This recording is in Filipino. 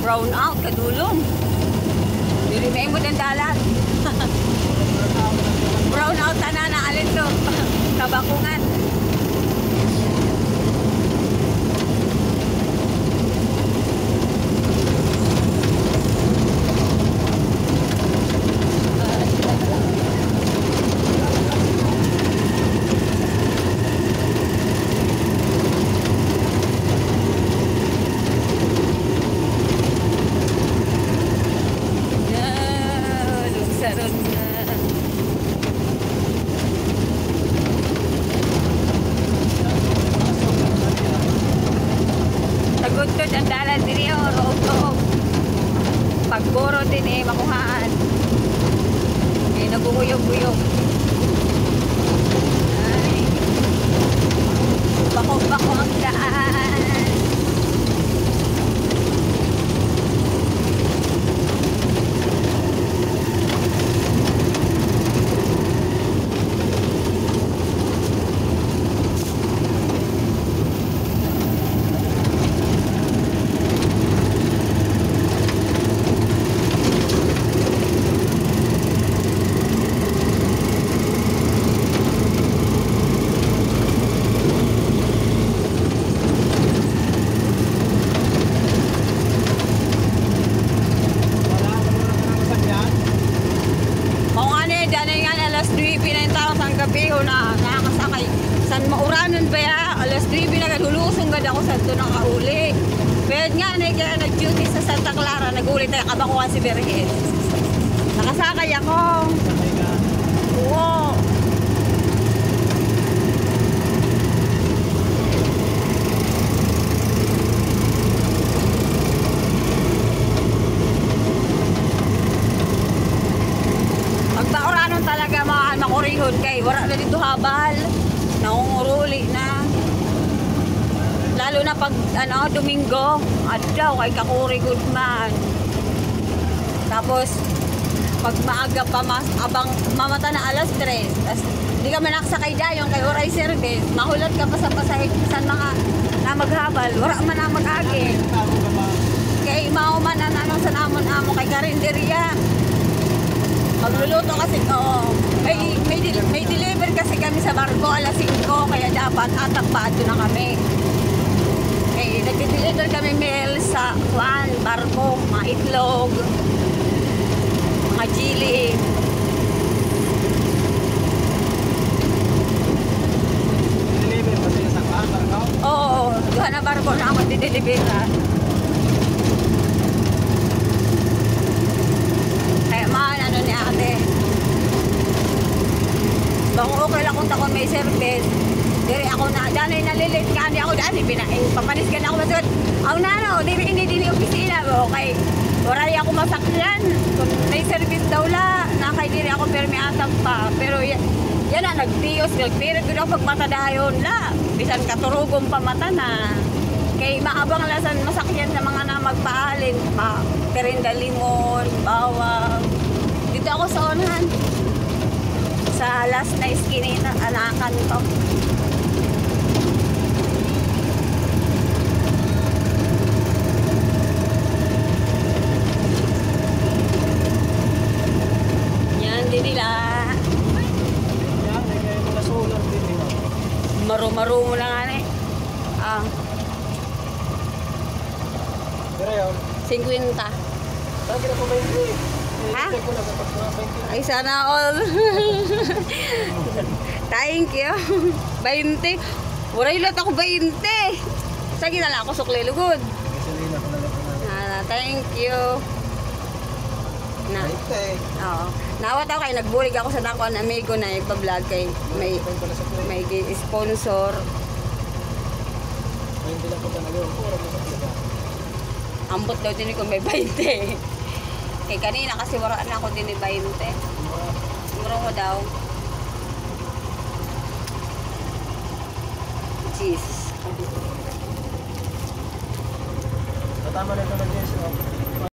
brown out kadulong. Dili may mo ang dalat. Brown out na alin to. Kabakungan. Tagudtod ang dalan din yun, roog-roog. Pagburo din makuhaan. Naguguyog-guyog. Ay. Bako-bako ang daan. Gabi ho na nakakasakay san mauranon ba ya alas 3 na lulusong gad ako sa to nakauli pero nga na kaya nag-duty sa Santa Clara nag-uli tayo kabakuan si Berhes nakasakay ako oo pagbauranon talaga makurihon kay wala na dito habal nangunguruli na lalo na pag Domingo adlaw kay kakuri good man tapos pag maaga pa abang mamata na alas 3 tas di ka manakasakay dayon kay oray service mahulat ka pa sa pasahig san mga na maghabal wala man na mag-agi kay mauman na sa namon-amo kay karinderya magluluto kasi, may deliver kasi kami sa barko alas 5 kaya dapat atakbaado na kami. Okay, nag-deliver kami meal sa barko, mga itlog, mga chili. Deliver ba sila sa barko? Oo, doon na barko na ako dideliver. Ni ate bang okay lang kung takon may service diri ako na danay nalilit ka ni ako dani papanis ka na ako masud ang nano diri ini opisina okay waray ako masakyan kung may service daw la na kay diri ako permi atap pa pero yan na nagtios nagpirit ko pag mata dayon la bisan katurugong pamata na kay maabang lasan masakyan sa mga na magpaalin pa perinda limon bawang dito ako sa unahan sa last na iskinita anakan to yan din nila maru-maru mo lang ane pero yun 50 bakit ako ba yung ha? Ay sana all. Thank you. 20. Wala ilat ako 20. Sige na lang ako sukli lugod. Thank you. Na. Oo. Nawat ako kay nagbulig ako sa dako na amigo na ipa-vlog kay may sponsor. Ambot daw din ko may 20. Kay kanina kasi wala na ako din ni 20. Muro ko daw. Jesus. Tama na ito na Jess.